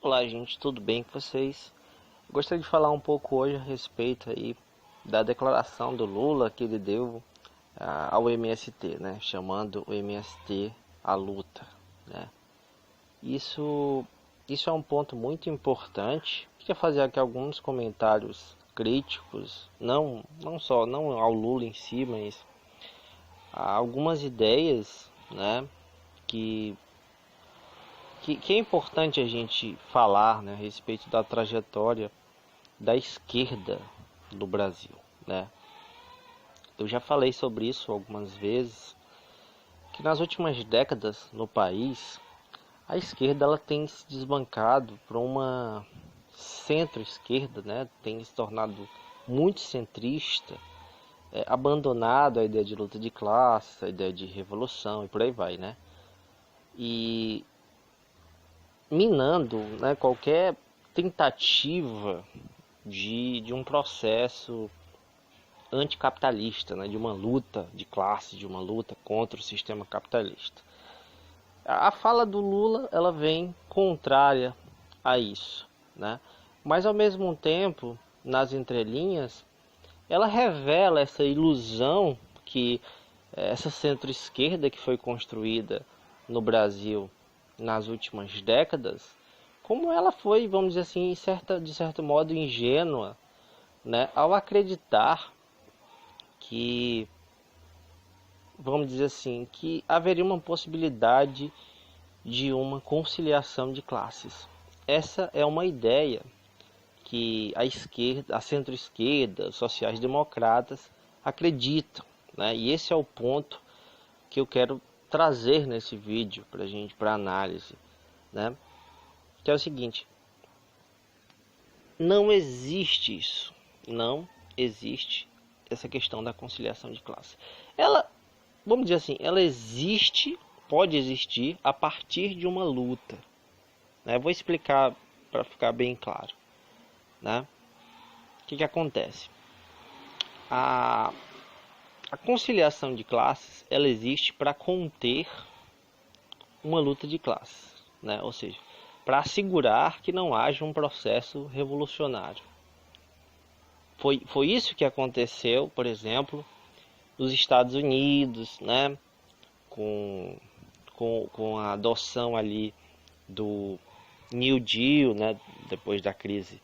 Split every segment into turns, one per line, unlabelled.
Olá, gente, tudo bem com vocês? Gostaria de falar um pouco hoje a respeito aí da declaração do Lula que ele deu ao MST, né, chamando o MST à luta, né? Isso, isso é um ponto muito importante. Queria fazer aqui alguns comentários críticos, não ao Lula em si, mas a algumas ideias, né, que que é importante a gente falar, né, a respeito da trajetória da esquerda do Brasil, né? Eu já falei sobre isso algumas vezes, que nas últimas décadas no país, a esquerda ela tem se desbancado para uma centro-esquerda, né? Tem se tornado muito centrista, abandonado a ideia de luta de classe, a ideia de revolução e por aí vai, né? E minando, né, qualquer tentativa de um processo anticapitalista, né, de uma luta de classe, de uma luta contra o sistema capitalista. A fala do Lula ela vem contrária a isso, né? Mas ao mesmo tempo, nas entrelinhas, ela revela essa ilusão que essa centro-esquerda que foi construída no Brasil nas últimas décadas, como ela foi, vamos dizer assim, de certo modo ingênua, né, ao acreditar que, vamos dizer assim, que haveria uma possibilidade de uma conciliação de classes. Essa é uma ideia que a esquerda, a centro-esquerda, os sociais-democratas acreditam, né? E esse é o ponto que eu quero trazer nesse vídeo para gente, para análise, né? Que é o seguinte: não existe isso, não existe essa questão da conciliação de classe. Ela, vamos dizer assim, ela existe, pode existir a partir de uma luta, né? Vou explicar para ficar bem claro, né? O que acontece? A conciliação de classes, ela existe para conter uma luta de classes, né? Ou seja, para assegurar que não haja um processo revolucionário. Foi isso que aconteceu, por exemplo, nos Estados Unidos, né? Com a adoção ali do New Deal, né? Depois da crise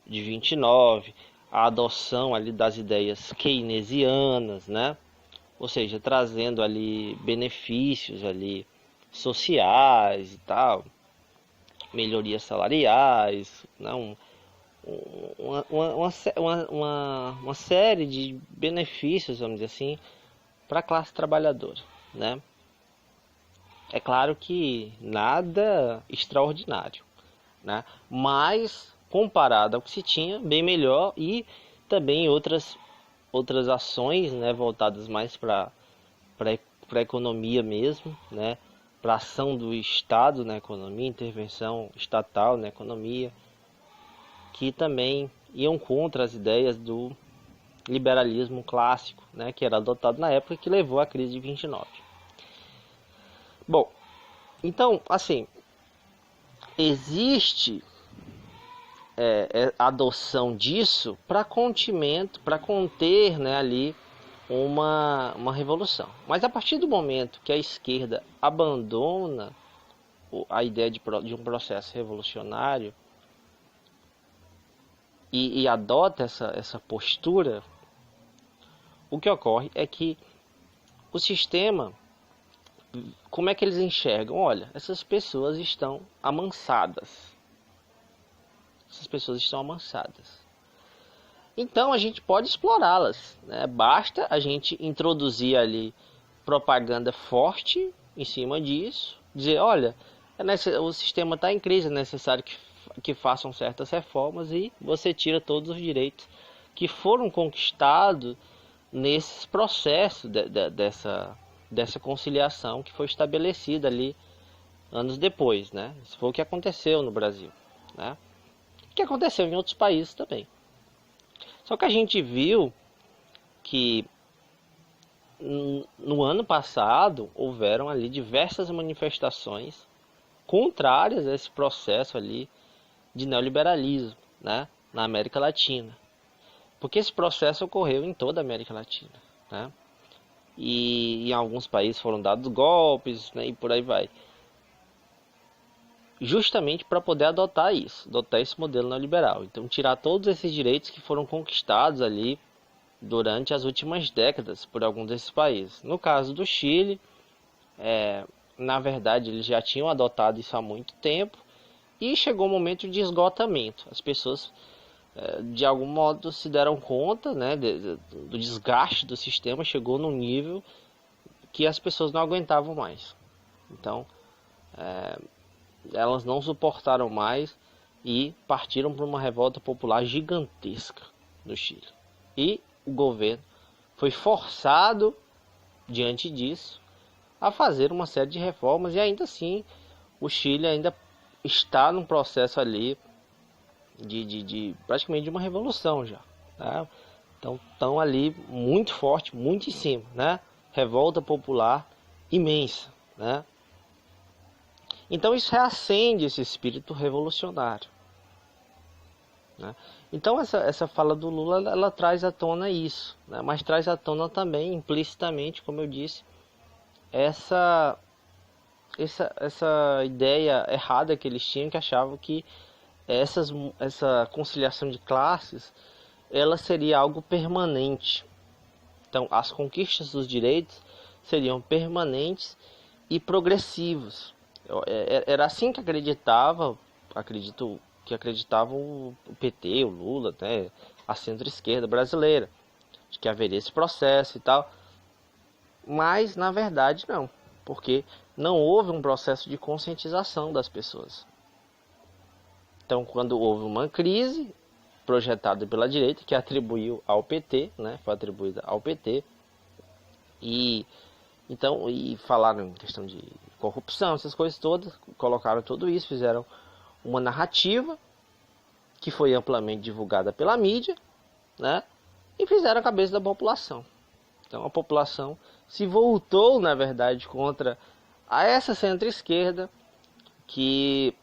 de 29, a adoção ali das ideias keynesianas, né? Ou seja, trazendo ali benefícios ali sociais e tal, melhorias salariais, não, uma série de benefícios, vamos dizer assim, para a classe trabalhadora, né? É claro que nada extraordinário, né? Mas comparado ao que se tinha, bem melhor, e também outras ações, né, voltadas mais para a economia mesmo, né, para a ação do Estado na economia, intervenção estatal na economia, que também iam contra as ideias do liberalismo clássico, né, que era adotado na época, que levou à crise de 29. Bom, então, assim, existe a adoção disso para conter, né, ali uma revolução. Mas a partir do momento que a esquerda abandona a ideia de um processo revolucionário e adota essa postura, o que ocorre é que o sistema, como é que eles enxergam? Olha, essas pessoas estão amansadas. Essas pessoas estão amansadas. Então a gente pode explorá-las, né? Basta a gente introduzir ali propaganda forte em cima disso, dizer, olha, o sistema está em crise, é necessário que façam certas reformas, e você tira todos os direitos que foram conquistados nesses processos dessa conciliação que foi estabelecida ali anos depois, né? Isso foi o que aconteceu no Brasil, né? O que aconteceu em outros países também. Só que a gente viu que no ano passado houveram ali diversas manifestações contrárias a esse processo ali de neoliberalismo, né, na América Latina. Porque esse processo ocorreu em toda a América Latina, né? E em alguns países foram dados golpes, né, e por aí vai. Justamente para poder adotar esse modelo neoliberal. Então, tirar todos esses direitos que foram conquistados ali durante as últimas décadas por alguns desses países. No caso do Chile, na verdade, eles já tinham adotado isso há muito tempo e chegou o momento de esgotamento. As pessoas, de algum modo, se deram conta, né, do desgaste do sistema, chegou num nível que as pessoas não aguentavam mais. Então, elas não suportaram mais e partiram para uma revolta popular gigantesca no Chile. E o governo foi forçado, diante disso, a fazer uma série de reformas, e ainda assim o Chile ainda está num processo ali de praticamente de uma revolução já, né? Então estão ali muito forte, muito em cima, né? Revolta popular imensa, né? Então isso reacende esse espírito revolucionário, né? Então essa fala do Lula, ela traz à tona isso, né? Mas traz à tona também, implicitamente, como eu disse, essa ideia errada que eles tinham, que achavam que essa conciliação de classes, ela seria algo permanente. Então as conquistas dos direitos seriam permanentes e progressivos. Era assim que acredito que acreditavam o PT, o Lula, né, a centro-esquerda brasileira, de que haveria esse processo e tal. Mas na verdade não, porque não houve um processo de conscientização das pessoas. Então, quando houve uma crise projetada pela direita, que atribuiu ao PT, né, foi atribuída ao PT, e falaram em questão de corrupção, essas coisas todas, colocaram tudo isso, fizeram uma narrativa que foi amplamente divulgada pela mídia, né, e fizeram a cabeça da população. Então a população se voltou, na verdade, contra essa centro-esquerda que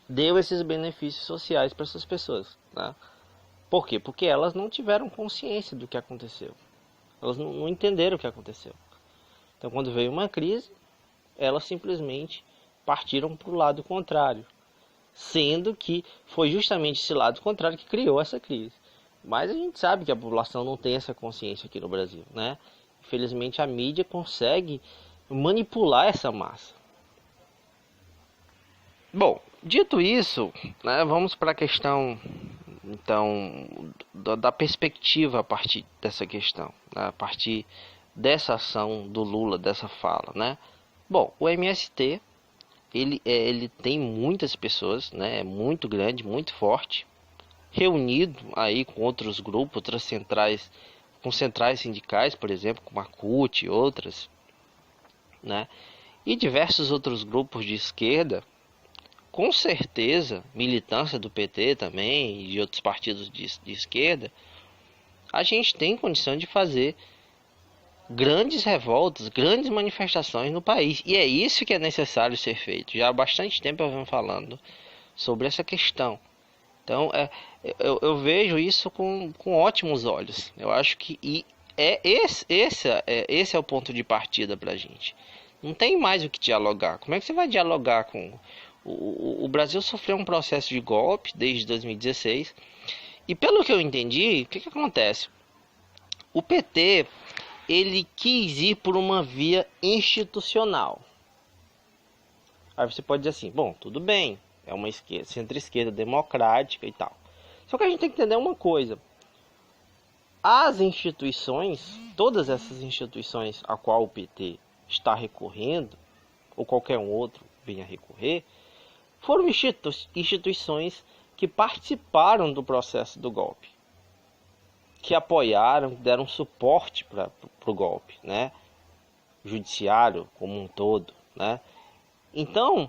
deu esses benefícios sociais para essas pessoas, né? Por quê? Porque elas não tiveram consciência do que aconteceu. Elas não entenderam o que aconteceu. Então, quando veio uma crise, elas simplesmente partiram para o lado contrário, sendo que foi justamente esse lado contrário que criou essa crise. Mas a gente sabe que a população não tem essa consciência aqui no Brasil, né? Infelizmente a mídia consegue manipular essa massa. Bom, dito isso, né, vamos para a questão, então, da perspectiva a partir dessa questão, né, a partir dessa ação do Lula, dessa fala, né? Bom, o MST, ele tem muitas pessoas, né? É muito grande, muito forte, reunido aí com outros grupos, outras centrais, com centrais sindicais, por exemplo, como a CUT e outras, né? E diversos outros grupos de esquerda, com certeza, militância do PT também e de outros partidos de esquerda, a gente tem condição de fazer grandes revoltas, grandes manifestações no país. E é isso que é necessário ser feito. Já há bastante tempo eu venho falando sobre essa questão. Então, eu vejo isso com ótimos olhos. Eu acho que esse é o ponto de partida para a gente. Não tem mais o que dialogar. Como é que você vai dialogar com... O Brasil sofreu um processo de golpe desde 2016. E pelo que eu entendi, o que acontece? O PT... ele quis ir por uma via institucional. Aí você pode dizer assim, bom, tudo bem, é uma esquerda, centro-esquerda democrática e tal. Só que a gente tem que entender uma coisa. As instituições, todas essas instituições a qual o PT está recorrendo, ou qualquer um outro venha recorrer, foram instituições que participaram do processo do golpe, que apoiaram, deram suporte para o golpe, né? O judiciário como um todo, né? Então,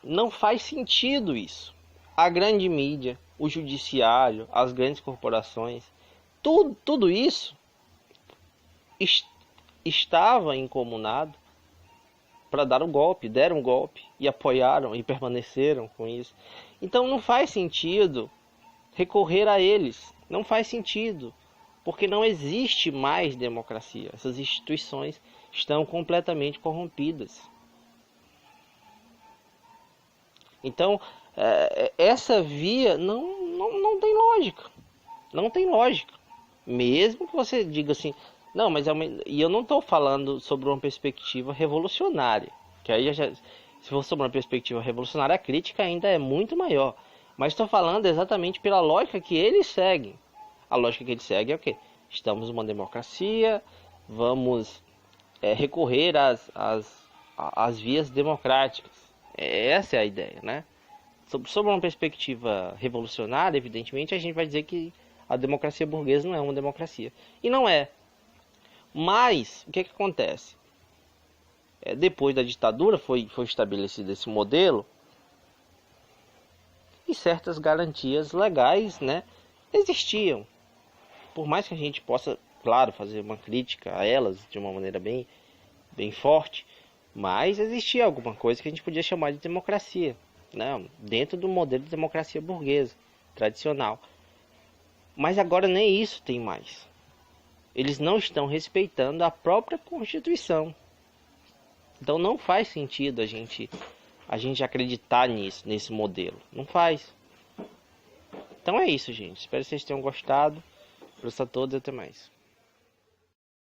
não faz sentido isso. A grande mídia, o judiciário, as grandes corporações, tudo isso estava incomunado para dar o golpe, deram o golpe e apoiaram e permaneceram com isso. Então não faz sentido recorrer a eles, não faz sentido, porque não existe mais democracia. Essas instituições estão completamente corrompidas. Então, essa via não tem lógica. Não tem lógica. Mesmo que você diga assim, não, mas e eu não estou falando sobre uma perspectiva revolucionária, que aí se for sobre uma perspectiva revolucionária, a crítica ainda é muito maior. Mas estou falando exatamente pela lógica que eles seguem. A lógica que eles seguem é o quê? Estamos numa democracia, vamos recorrer às vias democráticas. Essa é a ideia, né? Sobre uma perspectiva revolucionária, evidentemente, a gente vai dizer que a democracia burguesa não é uma democracia. E não é. Mas, o que acontece? Depois da ditadura foi estabelecido esse modelo e certas garantias legais, né, existiam. Por mais que a gente possa, claro, fazer uma crítica a elas de uma maneira bem forte, mas existia alguma coisa que a gente podia chamar de democracia, né, dentro do modelo de democracia burguesa, tradicional. Mas agora nem isso tem mais. Eles não estão respeitando a própria Constituição. Então não faz sentido a gente acreditar nesse modelo. Não faz. Então é isso, gente. Espero que vocês tenham gostado. Abraço a todos e até mais.